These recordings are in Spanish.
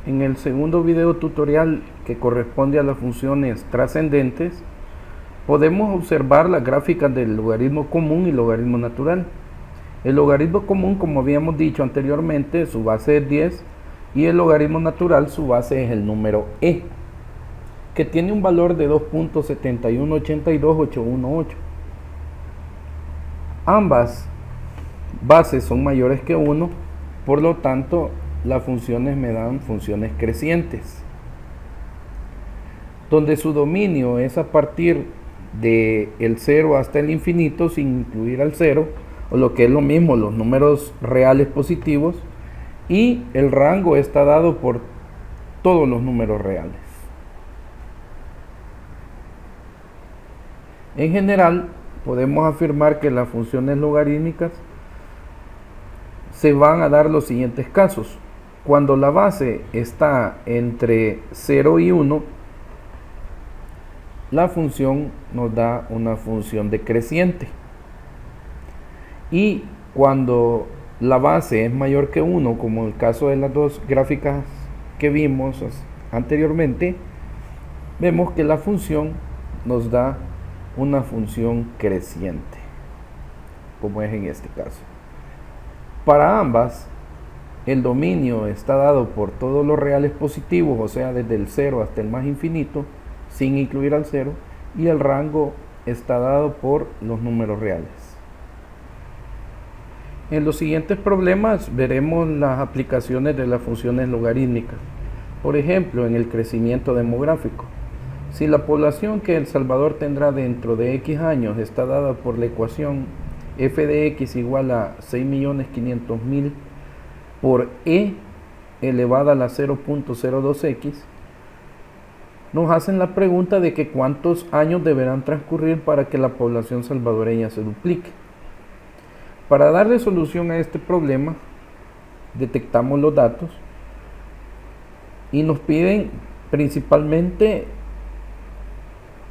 En el segundo video tutorial, que corresponde a las funciones trascendentes, podemos observar las gráficas del logaritmo común y logaritmo natural. El logaritmo común, como habíamos dicho anteriormente, su base es 10 y el logaritmo natural, su base es el número e, que tiene un valor de 2.7182818. Ambas bases son mayores que 1, por lo tanto las funciones me dan funciones crecientes, donde su dominio es a partir del 0 hasta el infinito sin incluir al 0, o lo que es lo mismo, los números reales positivos, y el rango está dado por todos los números reales. En general, podemos afirmar que las funciones logarítmicas se van a dar los siguientes casos. Cuando la base está entre 0 y 1, la función nos da una función decreciente. Y cuando la base es mayor que 1, como el caso de las dos gráficas que vimos anteriormente, vemos que la función nos da una función creciente, como es en este caso. Para ambas, el dominio está dado por todos los reales positivos, o sea, desde el 0 hasta el más infinito, sin incluir al 0, y el rango está dado por los números reales. En los siguientes problemas veremos las aplicaciones de las funciones logarítmicas. Por ejemplo, en el crecimiento demográfico. Si la población que El Salvador tendrá dentro de X años está dada por la ecuación f de x igual a 6.500.000 por e elevada a la 0.02x, nos hacen la pregunta de que cuántos años deberán transcurrir para que la población salvadoreña se duplique. Para darle solución a este problema, detectamos los datos y nos piden principalmente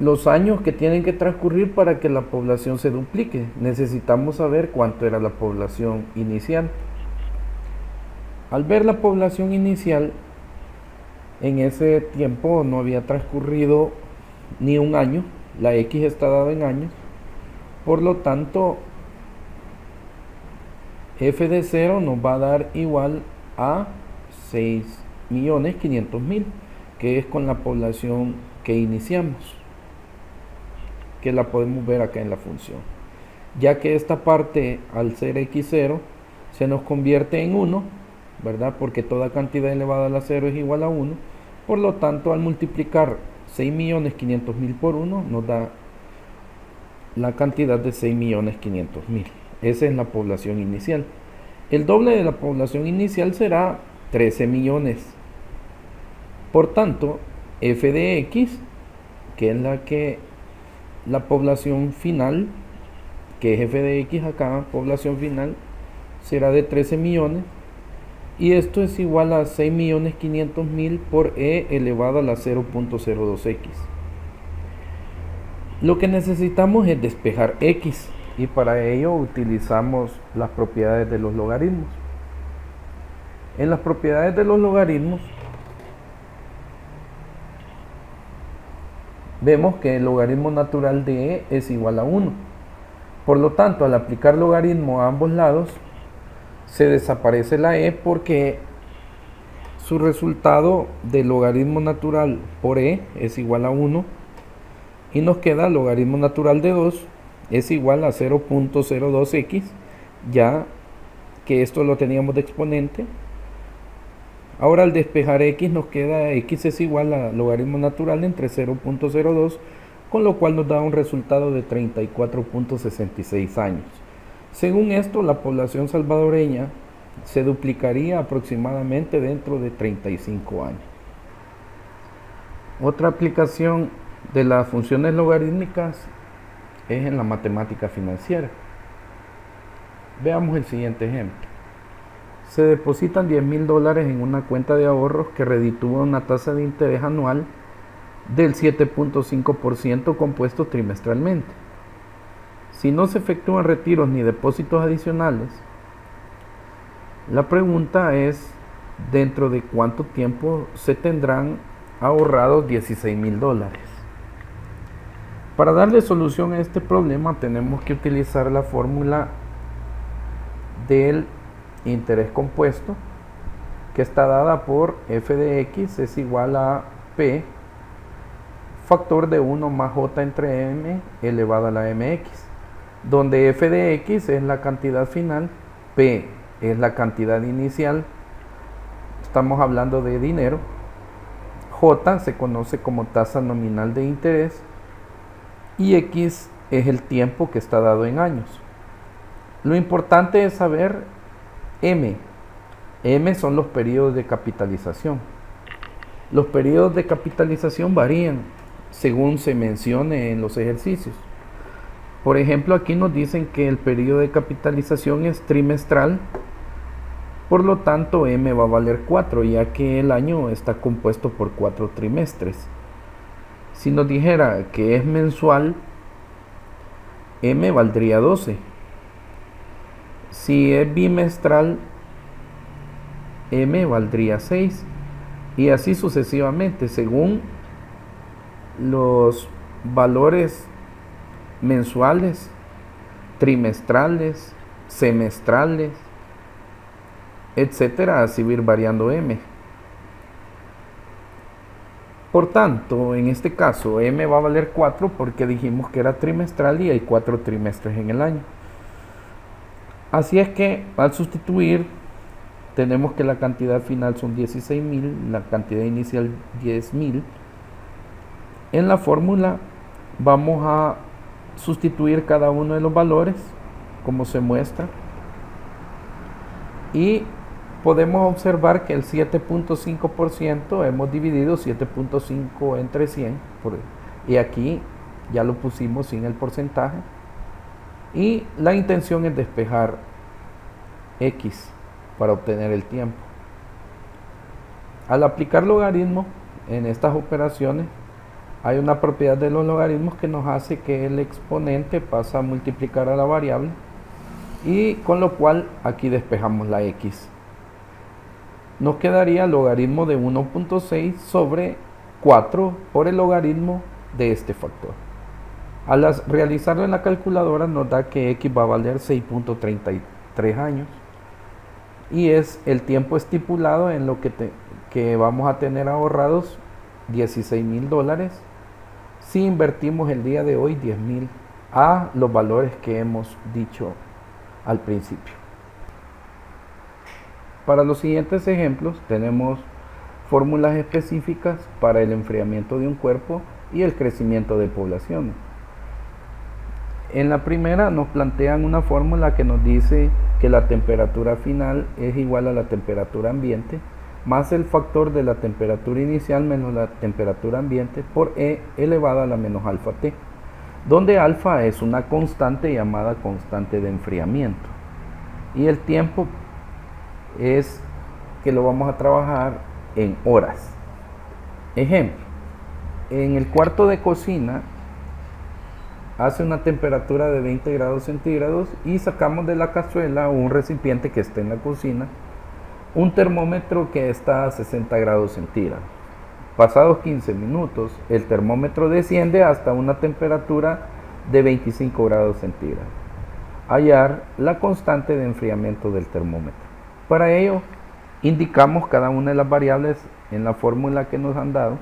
los años que tienen que transcurrir para que la población se duplique. Necesitamos saber cuánto era la población inicial. Al ver la población inicial, en ese tiempo no había transcurrido ni un año, la X está dada en años, por lo tanto f de 0 nos va a dar igual a 6.500.000, que es con la población que iniciamos, que la podemos ver acá en la función, ya que esta parte al ser x0 se nos convierte en 1, ¿verdad? Porque toda cantidad elevada a la 0 es igual a 1, por lo tanto al multiplicar 6.500.000 por 1 nos da la cantidad de 6.500.000. Esa es la población inicial. El doble de la población inicial será 13 millones. Por tanto, f de x, que es la población final, que es f de x acá, población final, será de 13 millones. Y esto es igual a 6.500.000 por e elevado a la 0.02x. Lo que necesitamos es despejar x, y para ello utilizamos las propiedades de los logaritmos. En las propiedades de los logaritmos vemos que el logaritmo natural de e es igual a 1. Por lo tanto, al aplicar logaritmo a ambos lados, se desaparece la e porque su resultado del logaritmo natural por e es igual a 1, y nos queda el logaritmo natural de 2 es igual a 0.02x, ya que esto lo teníamos de exponente. Ahora al despejar x nos queda x es igual a logaritmo natural entre 0.02, con lo cual nos da un resultado de 34.66 años. Según esto, la población salvadoreña se duplicaría aproximadamente dentro de 35 años. Otra aplicación de las funciones logarítmicas es en la matemática financiera. Veamos el siguiente ejemplo. Se depositan $10.000 en una cuenta de ahorros que reditúa una tasa de interés anual del 7.5% compuesto trimestralmente. Si no se efectúan retiros ni depósitos adicionales, la pregunta es dentro de cuánto tiempo se tendrán ahorrados $16,000. Para darle solución a este problema tenemos que utilizar la fórmula del interés compuesto, que está dada por f de x es igual a p factor de 1 más j entre m elevado a la mx, donde f de x es la cantidad final, p es la cantidad inicial, estamos hablando de dinero, j se conoce como tasa nominal de interés y x es el tiempo que está dado en años. Lo importante es saber m. M son los periodos de capitalización. Los periodos de capitalización varían según se mencione en los ejercicios. Por ejemplo, aquí nos dicen que el periodo de capitalización es trimestral, por lo tanto M va a valer 4, ya que el año está compuesto por 4 trimestres. Si nos dijera que es mensual, M valdría 12. Si es bimestral, M valdría 6. Y así sucesivamente, según los valores mensuales, trimestrales, semestrales, etcétera, así va a ir variando M. Por tanto, en este caso, M va a valer 4 porque dijimos que era trimestral y hay 4 trimestres en el año. Así es que al sustituir, tenemos que la cantidad final son 16,000, la cantidad inicial 10,000. En la fórmula vamos a sustituir cada uno de los valores, como se muestra. Y podemos observar que el 7.5% hemos dividido 7.5 entre 100. Y aquí ya lo pusimos sin el porcentaje. Y la intención es despejar X para obtener el tiempo. Al aplicar logaritmo en estas operaciones, hay una propiedad de los logaritmos que nos hace que el exponente pasa a multiplicar a la variable, y con lo cual aquí despejamos la X. Nos quedaría el logaritmo de 1.6 sobre 4 por el logaritmo de este factor. Al realizarlo en la calculadora nos da que X va a valer 6.33 años. Y es el tiempo estipulado en lo que vamos a tener ahorrados $16,000 si invertimos el día de hoy 10,000 a los valores que hemos dicho al principio. Para los siguientes ejemplos tenemos fórmulas específicas para el enfriamiento de un cuerpo y el crecimiento de poblaciones. En la primera nos plantean una fórmula que nos dice que la temperatura final es igual a la temperatura ambiente más el factor de la temperatura inicial menos la temperatura ambiente por E elevado a la menos alfa T, donde alfa es una constante llamada constante de enfriamiento y el tiempo es que lo vamos a trabajar en horas. Ejemplo, en el cuarto de cocina hace una temperatura de 20 grados centígrados y sacamos de la cazuela o un recipiente que esté en la cocina un termómetro que está a 60 grados centígrados. Pasados 15 minutos, el termómetro desciende hasta una temperatura de 25 grados centígrados. Hallar la constante de enfriamiento del termómetro. Para ello, indicamos cada una de las variables en la fórmula que nos han dado,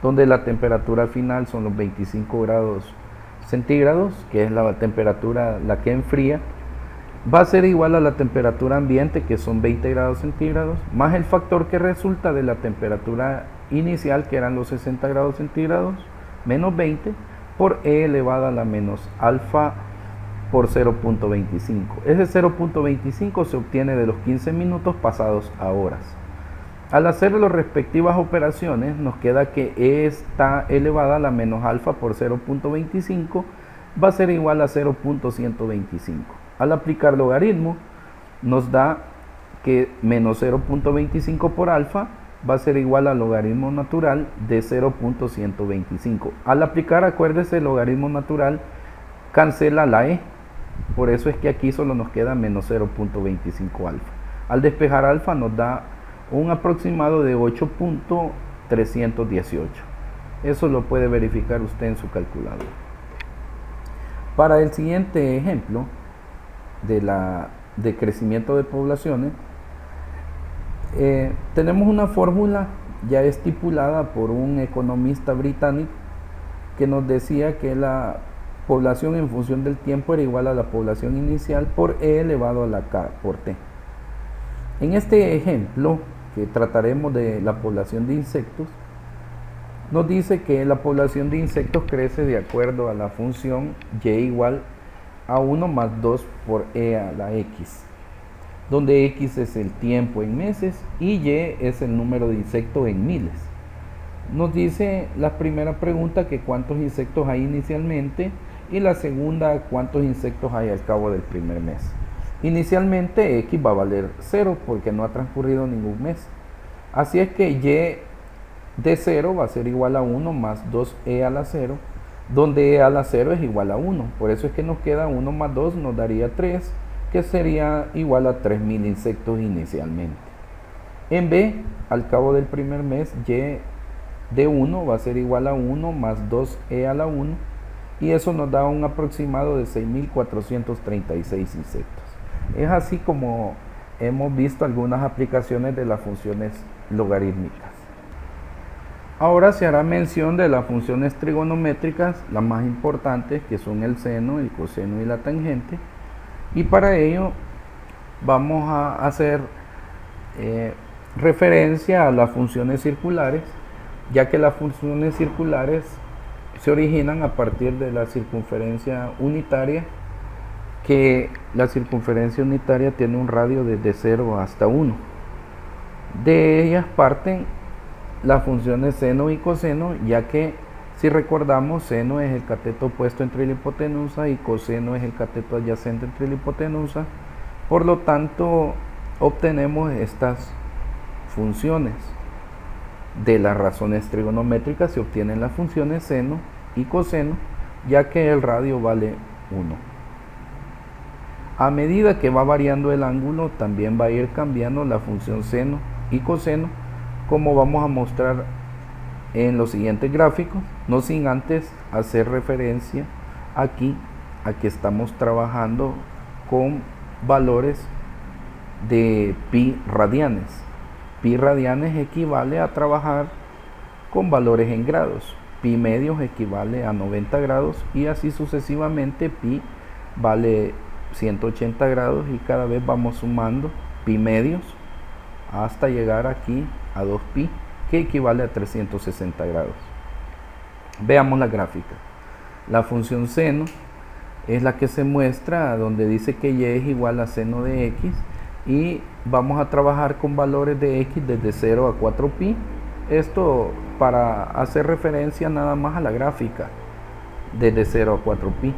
donde la temperatura final son los 25 grados centígrados, que es la temperatura la que enfría, va a ser igual a la temperatura ambiente, que son 20 grados centígrados, más el factor que resulta de la temperatura inicial, que eran los 60 grados centígrados, menos 20, por E elevado a la menos alfa por 0.25. Ese 0.25 se obtiene de los 15 minutos pasados a horas. Al hacer las respectivas operaciones, nos queda que E está elevada a la menos alfa por 0.25, va a ser igual a 0.125. Al aplicar logaritmo, nos da que menos 0.25 por alfa va a ser igual al logaritmo natural de 0.125. Al aplicar, acuérdese, el logaritmo natural cancela la E, por eso es que aquí solo nos queda menos 0.25 alfa. Al despejar alfa nos da un aproximado de 8.318. Eso lo puede verificar usted en su calculadora. Para el siguiente ejemplo de crecimiento de poblaciones, tenemos una fórmula ya estipulada por un economista británico que nos decía que la población en función del tiempo era igual a la población inicial por E elevado a la K por T. En este ejemplo, que trataremos de la población de insectos, nos dice que la población de insectos crece de acuerdo a la función y igual a 1 más 2 por E a la X, donde X es el tiempo en meses y Y es el número de insectos en miles. Nos dice la primera pregunta que cuántos insectos hay inicialmente y la segunda cuántos insectos hay al cabo del primer mes. Inicialmente X va a valer 0 porque no ha transcurrido ningún mes. Así es que Y de 0 va a ser igual a 1 más 2E a la 0, donde E a la 0 es igual a 1. Por eso es que nos queda 1 más 2 nos daría 3, que sería igual a 3000 insectos inicialmente. En B, al cabo del primer mes, Y de 1 va a ser igual a 1 más 2E a la 1, y eso nos da un aproximado de 6436 insectos. Es así como hemos visto algunas aplicaciones de las funciones logarítmicas. Ahora se hará mención de las funciones trigonométricas, las más importantes, que son el seno, el coseno y la tangente. Y para ello vamos a hacer referencia a las funciones circulares, ya que las funciones circulares se originan a partir de la circunferencia unitaria, que la circunferencia unitaria tiene un radio desde 0 hasta 1. De ellas parten las funciones seno y coseno, ya que si recordamos, seno es el cateto opuesto entre la hipotenusa y coseno es el cateto adyacente entre la hipotenusa. Por lo tanto, obtenemos estas funciones. De las razones trigonométricas se obtienen las funciones seno y coseno, ya que el radio vale 1. A medida que va variando el ángulo, también va a ir cambiando la función seno y coseno, como vamos a mostrar en los siguientes gráficos, no sin antes hacer referencia aquí a que estamos trabajando con valores de pi radianes. Pi radianes equivale a trabajar con valores en grados, pi medios equivale a 90 grados y así sucesivamente. Pi vale 180 grados y cada vez vamos sumando pi medios hasta llegar aquí a 2pi, que equivale a 360 grados. Veamos la gráfica. La función seno es la que se muestra donde dice que y es igual a seno de x, y vamos a trabajar con valores de x desde 0 a 4pi. Esto para hacer referencia nada más a la gráfica desde 0 a 4pi.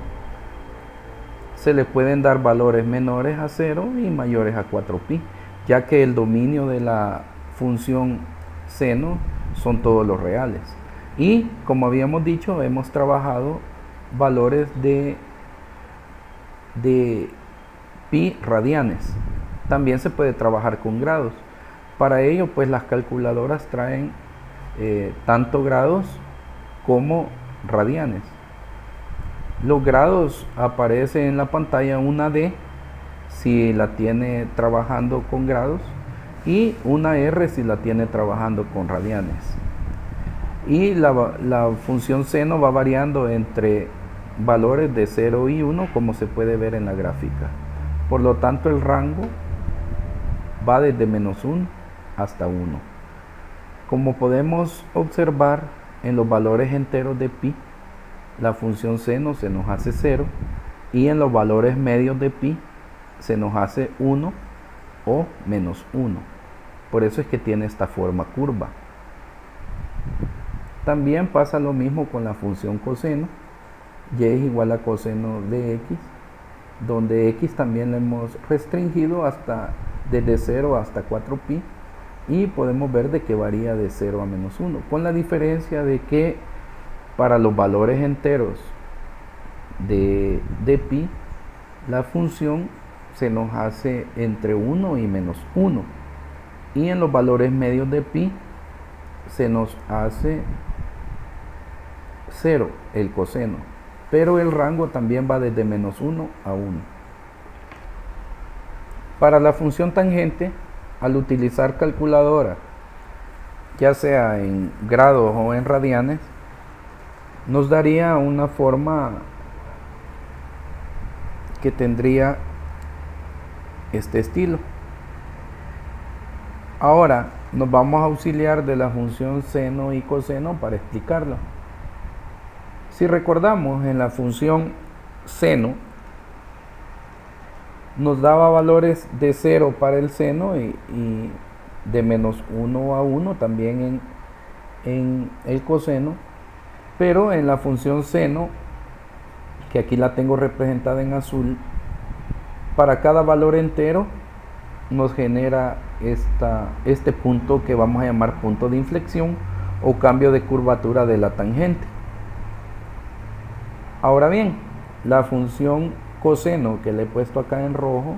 Se le pueden dar valores menores a 0 y mayores a 4pi, ya que el dominio de la función seno son todos los reales. Y como habíamos dicho, hemos trabajado valores de pi radianes. También se puede trabajar con grados. Para ello, pues las calculadoras traen tanto grados como radianes. Los grados aparecen en la pantalla una D si la tiene trabajando con grados y una R si la tiene trabajando con radianes. Y la función seno va variando entre valores de 0 y 1, como se puede ver en la gráfica. Por lo tanto, el rango va desde -1 hasta 1. Como podemos observar en los valores enteros de pi, la función seno se nos hace 0, y en los valores medios de pi se nos hace 1 o -1. Por eso es que tiene esta forma curva. También pasa lo mismo con la función coseno. Y es igual a coseno de x, donde x también lo hemos restringido hasta desde 0 hasta 4pi, y podemos ver de que varía de 0 a -1, con la diferencia de que para los valores enteros de pi, la función se nos hace entre 1 y -1, y en los valores medios de pi se nos hace 0 el coseno, pero el rango también va desde menos 1 a 1. Para la función tangente, al utilizar calculadora, ya sea en grados o en radianes, nos daría una forma que tendría este estilo. Ahora nos vamos a auxiliar de la función seno y coseno para explicarlo. Si recordamos, en la función seno nos daba valores de 0 para el seno y de menos 1 a 1 también en el coseno, pero en la función seno, que aquí la tengo representada en azul, para cada valor entero nos genera este punto que vamos a llamar punto de inflexión o cambio de curvatura de la tangente. Ahora bien, la función coseno que le he puesto acá en rojo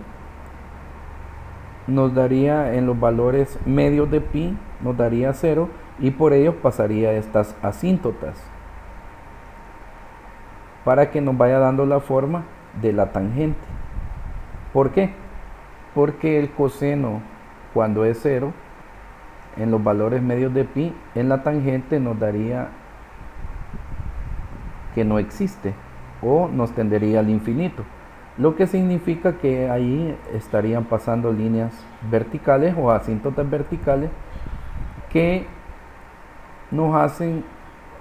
nos daría en los valores medios de pi, nos daría 0 y por ello pasaría estas asíntotas para que nos vaya dando la forma de la tangente. ¿Por qué? Porque el coseno, cuando es 0, en los valores medios de pi, en la tangente nos daría que no existe o nos tendería al infinito, lo que significa que ahí estarían pasando líneas verticales o asíntotas verticales que nos hacen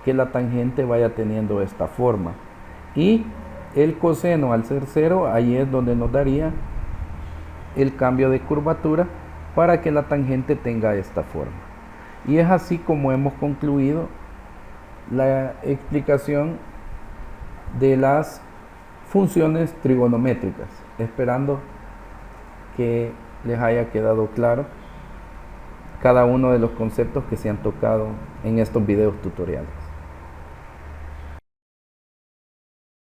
que la tangente vaya teniendo esta forma, y el coseno, al ser 0, ahí es donde nos daría el cambio de curvatura para que la tangente tenga esta forma. Y es así como hemos concluido la explicación de las funciones trigonométricas, esperando que les haya quedado claro cada uno de los conceptos que se han tocado en estos videos tutoriales.